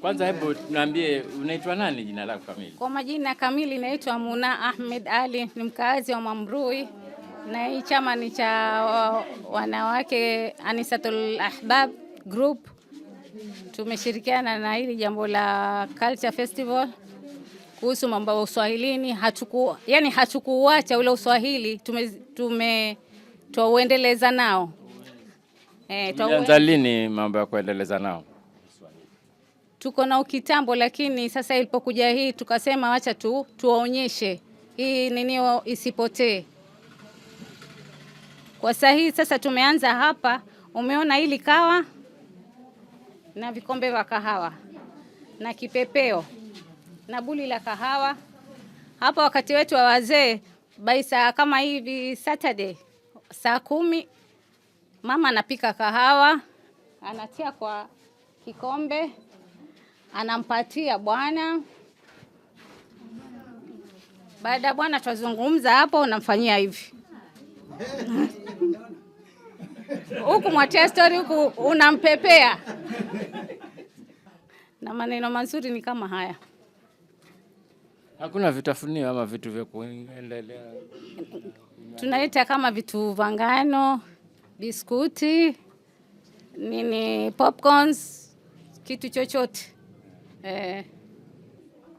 Kwanza hebu niambie unaitwa nani, jina lako kamili? Kwa majina kamili naitwa Muna Ahmed Ali, ni mkazi wa Mambrui, na hii chama ni cha wanawake Anisatul Ahbab Group. Tumeshirikiana na hili jambo la Culture Festival kuhusu mambo ya Uswahilini. Hatukuacha ule Uswahili, tuendeleza nao. Tuanza lini mambo ya kuendeleza nao? Tuko na ukitambo, lakini sasa ilipokuja hii tukasema wacha tuwaonyeshe hii nini isipotee. Kwa sahihi sasa tumeanza hapa, umeona hili kawa na vikombe vya kahawa na kipepeo na buli la kahawa. Hapa wakati wetu wa wazee, baisa kama hivi Saturday saa 10 mama anapika kahawa, anatia kwa kikombe, anampatia bwana. Baada ya bwana tuzungumza hapo, unamfanyia hivi. Huku mwatia story, huku unampepea. Na maneno mazuri ni kama haya. Hakuna vitafunio ama vitu vya kuendelea? Tunaita kama vitu vangano, biskuti, nini, popcorns, kitu chochote.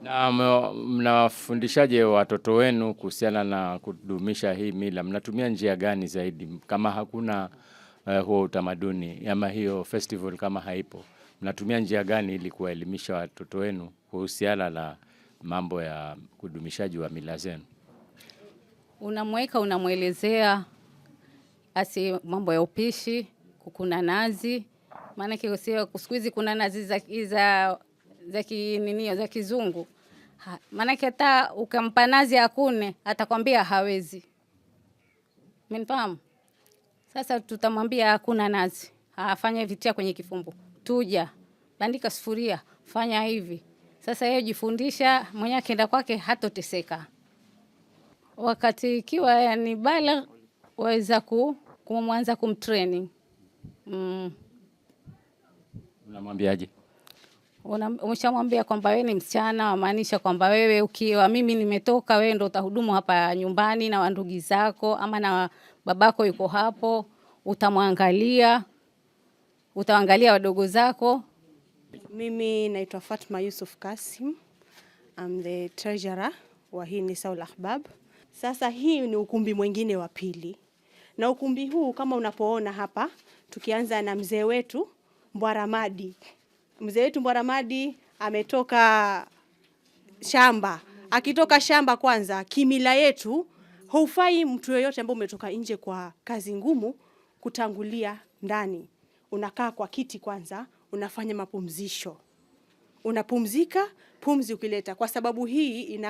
Na mnawafundishaje watoto wenu kuhusiana na kudumisha hii mila? Mnatumia njia gani zaidi kama hakuna huo utamaduni ama hiyo festival kama haipo? Mnatumia njia gani ili kuwaelimisha watoto wenu kuhusiana na mambo ya kudumishaji wa mila zenu? Unamwelezea mambo ya upishi, kukuna nazi. Maana siku hizi kuna nazi za kizungu. Maana hata ukampa nazi akune, atakwambia hawezi. Mnifahamu? Sasa tutamwambia hakuna nazi. Afanye vitia kwenye kifumbu. Tuja, bandika sufuria, fanya hivi. Sasa yeye jifundisha, mwenye akienda kwake hatoteseka. Wakati ikiwa ni bala, waweza kumwanza kumtraining. Unamwambiaje? Umeshamwambia kwamba wewe ni msichana, maanisha kwamba wewe ukiwa mimi nimetoka, wewe ndo utahudumu hapa nyumbani na ndugu zako, ama na babako yuko hapo, utaangalia wadogo zako. Mimi naitwa Fatma Yusuf Kasim. I'm the treasurer wa hii Nisaul Ahbab. Sasa hii ni ukumbi mwingine wa pili. Na ukumbi huu kama unapoona hapa, tukianza na mzee wetu Mbwaramadi. Mzee wetu Mbwaramadi ametoka shamba. Akitoka shamba kwanza, kimila yetu, haufai mtu yeyote ambaye umetoka nje kwa kazi ngumu kutangulia ndani. Unakaa kwa kiti kwanza, unafanya mapumzisho. Unapumzika, pumzi ukileta. Kwa sababu hii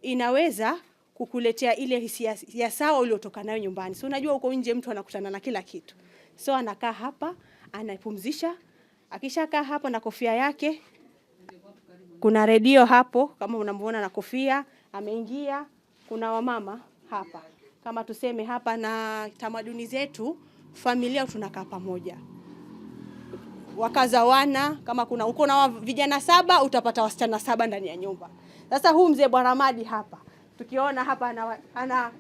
inaweza kukuletea ile hisia ya sawa uliotoka nayo nyumbani. So unajua uko nje mtu anakutana na kila kitu. So anakaa hapa, anapumzisha. Akishakaa hapo na kofia yake, kuna redio hapo kama unamwona na kofia, ameingia. Kuna wamama hapa. Kama tuseme hapa na tamaduni zetu, familia tunakaa pamoja. Wakazawana, kama uko na vijana 7 utapata wasichana 7 ndani ya nyumba. Sasa huu mzee Bwaramadi hapa, tukiona hapa ana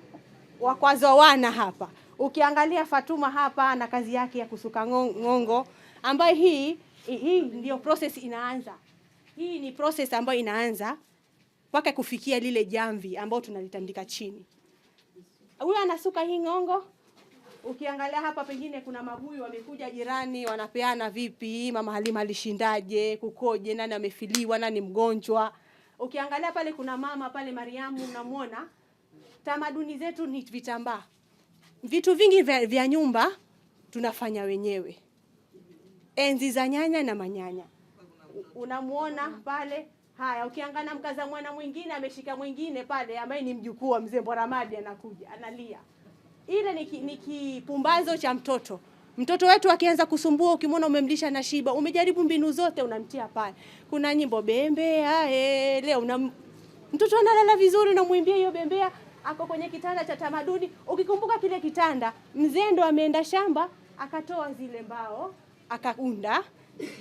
wakwazawana hapa. Ukiangalia Fatuma hapa ana kazi yake ya kusuka ngongo, ambayo hii ndio process inaanza. Hii ni process ambayo inaanza mpaka kufikia lile jamvi ambao tunalitandika chini. Huyu anasuka hii ngongo. Ukiangalia hapa pengine kuna mabuyu wamekuja jirani, wanapeana vipi, mama Halima alishindaje, kukoje, nani amefiliwa, nani mgonjwa. Ukiangalia pale kuna mama pale Mariamu, unamwona. Tamaduni zetu ni vitambaa. Vitu vingi vya nyumba tunafanya wenyewe. Enzi za nyanya na manyanya. Unamuona pale. Haya, ukiangalia mkaza mwana mwingine ameshika mwingine pale ambaye ni mjukuu wa mzee Mboramadi, anakuja, analia. Ile ni kipumbazo cha mtoto. Mtoto wetu akianza kusumbua, ukimwona umemlisha na shiba, umejaribu mbinu zote, unamtia pale. Kuna nyimbo bembea, leo mtoto analala vizuri, unamwimbia hiyo bembea, ako kwenye kitanda cha tamaduni. Ukikumbuka kile kitanda, mzee ndo ameenda shamba, akatoa zile mbao, akaunda.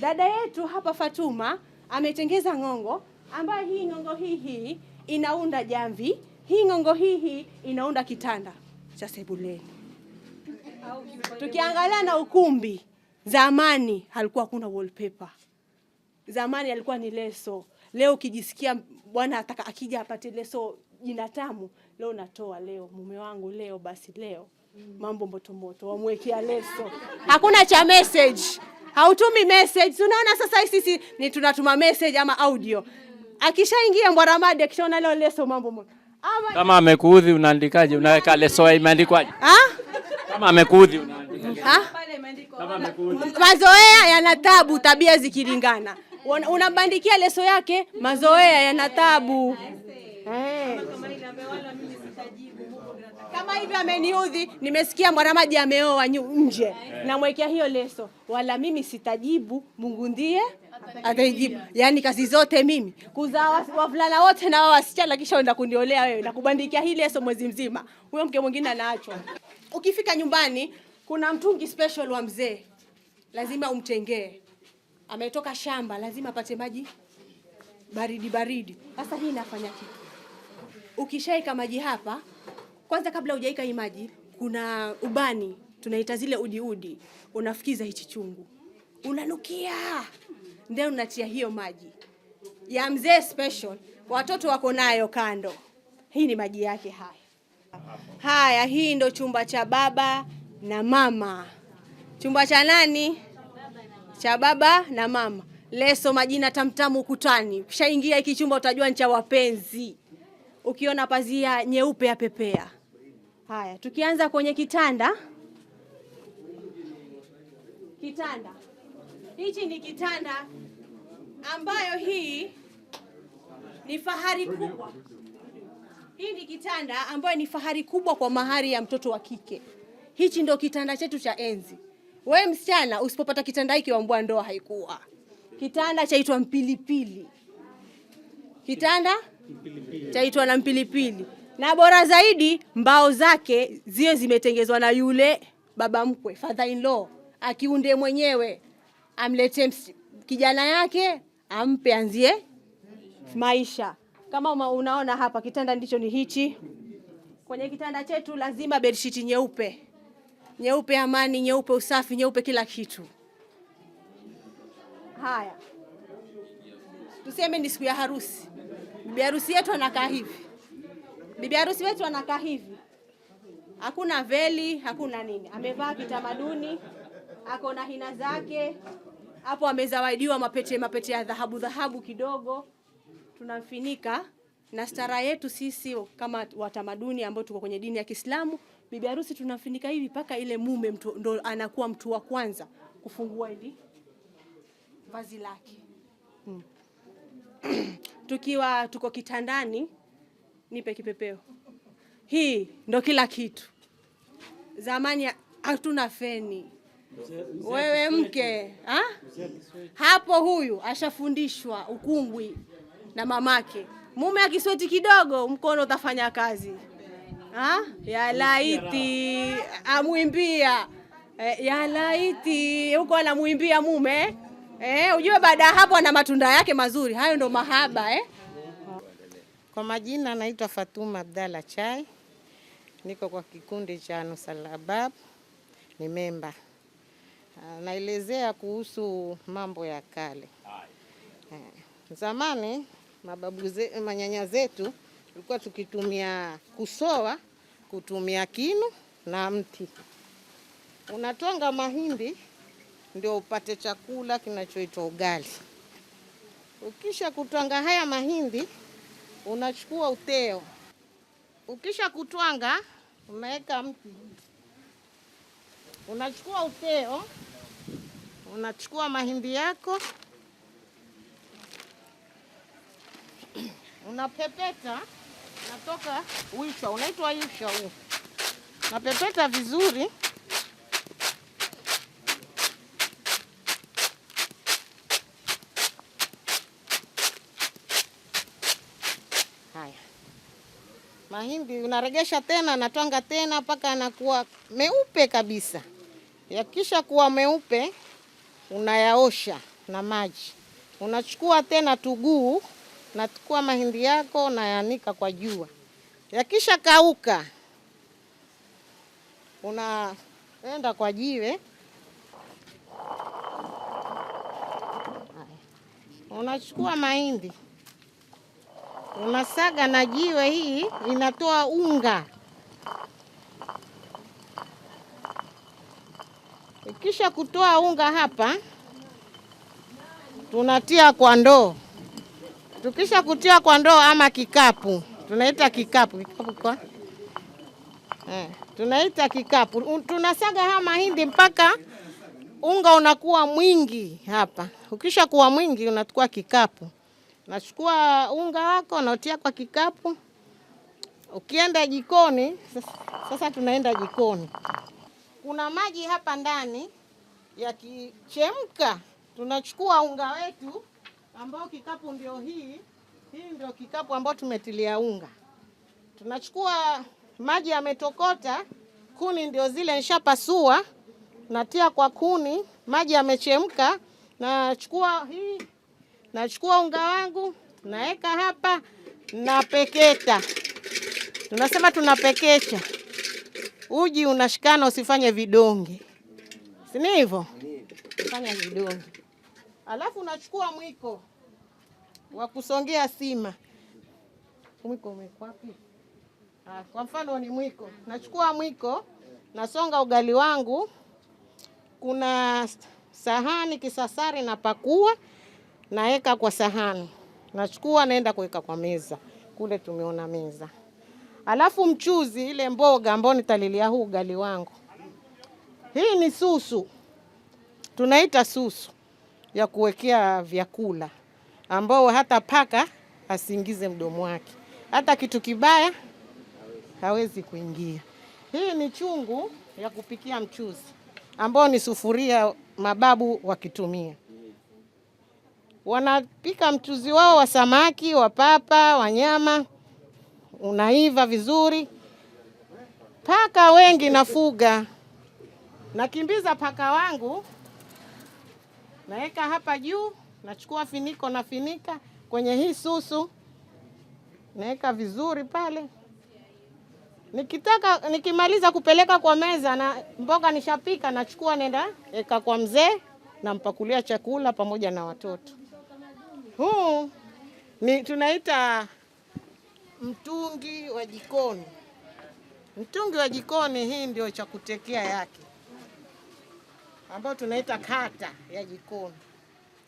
Dada yetu hapa Fatuma ametengeza ngongo, ambayo hii ngongo hii inaunda jamvi, hii ngongo hii inaunda kitanda cha sebuleni. Tukiangalia na ukumbi, zamani halikuwa kuna wallpaper. Zamani alikuwa ni leso. Leo ukijisikia bwana ataka akija apate leso jina tamu, leo natoa, leo mume wangu, leo basi leo mambo moto wamwekea leso. Hakuna cha message. Hautumi message. Unaona sasa sisi ni tunatuma message ama audio. Akishaingia Mboramadi akishaona leo leso mambo moto. Kama amekuudhi unaandikaje? Unaweka leso imeandikwaje? Kama amekuudhi unaandikaje? Pale imeandikwa. Kama amekuudhi. Mazoea yana tabu, tabia zikilingana. Unabandikia leso yake, mazoea yana tabu. Kama hivi ameniudhi, nimesikia Mboramadi ameoa nje, namwekea hiyo leso. Wala mimi sitajibu, Mungu ndiye ataijibu. Yaani kazi zote mimi kuzaa wavulana wote na wasichana kisha enda kuniolea wewe na kubandikia hii leso mwezi mzima. Huyo mke mwingine anaachwa. Ukifika nyumbani kuna mtungi special wa mzee. Lazima umtengee. Ametoka shamba, lazima apate maji baridi. Sasa hii inafanya kitu. Ukishaika maji hapa, kwanza kabla hujaika hii maji, kuna ubani, tunaita zile udi. Unafikiza hichi chungu. Unanukia. Ndio unatia hiyo maji. Ya mzee special, watoto wako nayo kando. Hii ni maji yake haya. Haya, hii ndo chumba cha baba na mama. Chumba cha nani? Cha baba na mama. Leso majina tamtamu ukutani. Ukishaingia hiki chumba utajua ni cha wapenzi. Ukiona pazia nyeupe ya pepea. Haya, tukianza kwenye kitanda. Hichi ni kitanda ambayo hii ni fahari kubwa. Hii ni kitanda ambayo ni fahari kubwa kwa mahari ya mtoto wa kike. Hichi ndio kitanda chetu cha enzi. Wewe msichana usipopata kitanda hiki wambua ndoa haikuwa. Kitanda chaitwa mpilipili. Kitanda chaitwa na mpilipili. Na bora zaidi mbao zake ziwe zimetengezwa na yule baba mkwe, father in law, akiunde mwenyewe, amlete kijana yake, ampe anzie maisha. Kama unaona hapa kitanda ndicho ni hichi. Kwenye kitanda chetu lazima bedsheet nyeupe. Nyeupe amani, nyeupe usafi, nyeupe kila kitu. Haya. Tuseme ni siku ya harusi. Bibi harusi yetu anakaa hivi. Bibi harusi wetu anakaa hivi. Hakuna veli, hakuna nini. Amevaa kitamaduni, ako na hina zake. Hapo amezawadiwa mapete ya dhahabu kidogo. Tunamfinika na stara yetu sisi kama watamaduni ambao tuko kwenye dini ya Kiislamu. Bibi harusi tunamfinika hivi paka ile mume ndo anakuwa mtu wa kwanza kufungua hili vazi lake. Tuko kitandani, nipe kipepeo. Hii ndo kila kitu. Zamani hatuna feni. Wewe mke, hapo huyu ashafundishwa ukungwi na mamake. Mume akisweti kidogo mkono utafanya kazi. Ya laiti amwimbia. Ya laiti huko anamwimbia mume. Ujue baada hapo ana matunda yake mazuri. Hayo ndo mahaba. Kwa majina naitwa Fatuma Abdalla Chai. Niko kwa kikundi cha Nusal Ahbab, ni memba. Naelezea kuhusu mambo ya kale. Zamani manyanya zetu tulikuwa tukitumia kusoa, kutumia kinu na mti. Unatwanga mahindi ndio upate chakula kinachoitwa ugali. Ukisha kutwanga haya mahindi, unachukua uteo. Ukisha kutwanga, unaweka mti. Unachukua uteo, unachukua mahindi yako, unapepeta, natoka uishwa, unaitwa uishwa huu. Unapepeta vizuri. Haya. Mahindi unaregesha tena, natwanga tena mpaka yanakuwa meupe kabisa. Yakisha kuwa meupe, unayaosha na maji. Unachukua tena tuguu, nachukua mahindi yako na yanika kwa jua. Yakisha kauka, unaenda kwa jiwe. Unachukua mahindi, unasaga na jiwe, hii inatoa unga. Ikisha kutoa unga hapa, tunatia kwa ndoo. Tukisha kutia kwa ndoo ama kikapu, tunaita kikapu kwa tunaita kikapu. Tunasaga haya mahindi mpaka unga unakuwa mwingi hapa. Ukisha kuwa mwingi, unachukua kikapu. Unachukua unga wako unatia kwa kikapu. Ukienda jikoni, sasa tunaenda jikoni. Kuna maji hapa ndani, yakichemka tunachukua unga wetu ambao kikapu ndio hii ndio kikapu ambao tumetilia unga. Tunachukua maji yametokota, kuni ndio zile nishapasua, natia kwa kuni, maji yamechemka, nachukua unga wangu, naeka hapa, napeketa. Tunasema tunapekecha. Uji unashikana, usifanye vidonge. Si ni hivyo? Fanya vidonge. Alafu unachukua mwiko wa kusongea sima. Mwiko umekuwa wapi? Kwa mfano ni mwiko. Nachukua mwiko, nasonga ugali wangu. Kuna sahani kisasari napakua, naeka kwa sahani. Nachukua naenda kuweka kwa meza. Kule tumeona meza. Alafu mchuzi, ile mboga ambao nitalilia huu ugali wangu. Hii ni susu. Tunaita susu ya kuwekea vyakula, ambao hata paka asiingize mdomo wake. Hata kitu kibaya hawezi kuingia. Hii ni chungu ya kupikia mchuzi, ambao ni sufuria mababu wakitumia. Wanapika mchuzi wao wa samaki, wa papa, wa nyama. Unaiva vizuri. Paka wengi nafuga. Nakimbiza paka wangu. Naeka hapa juu, nachukua finiko na finika kwenye hii susu. Naeka vizuri pale. Nikimaliza kupeleka kwa meza na mboga nishapika, nachukua nenda eka kwa mzee na mpakulia chakula pamoja na watoto. Huu tunaita mtungi wa jikoni. Mtungi wa jikoni, hii ndio cha kutekea yake, ambao tunaita kata ya jikoni.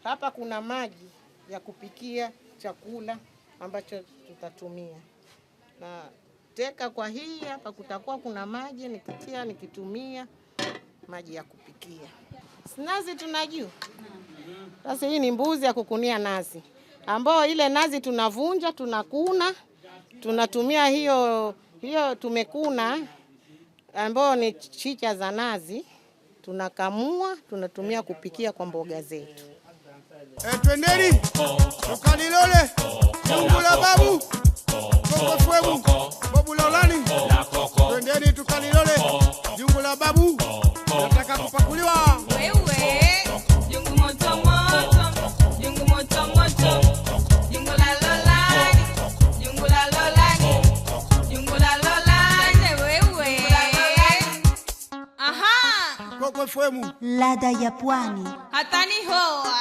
Hapa kuna maji ya kupikia chakula ambacho tutatumia. Na teka kwa hii hapa kutakuwa kuna maji nikitumia maji ya kupikia. Nazi tunajua. Sasa hii ni mbuzi ya kukunia nazi, ambao ile nazi tunavunja, tunakuna, tunatumia hiyo tumekuna, ambao ni chicha za nazi, tunakamua, tunatumia kupikia kwa mboga zetu. Twendeni tukalilole jungu la babu Kokofwemu babu Laulani. Twendeni tukalilole jungu la babu, nataka kupakuliwa. Wewe jungu moto moto, jungu moto moto, jungu la Laulani, jungu la Laulani, jungu la Laulani. Wewe aha, Kokofwemu ladha ya pwani. hatani hoa.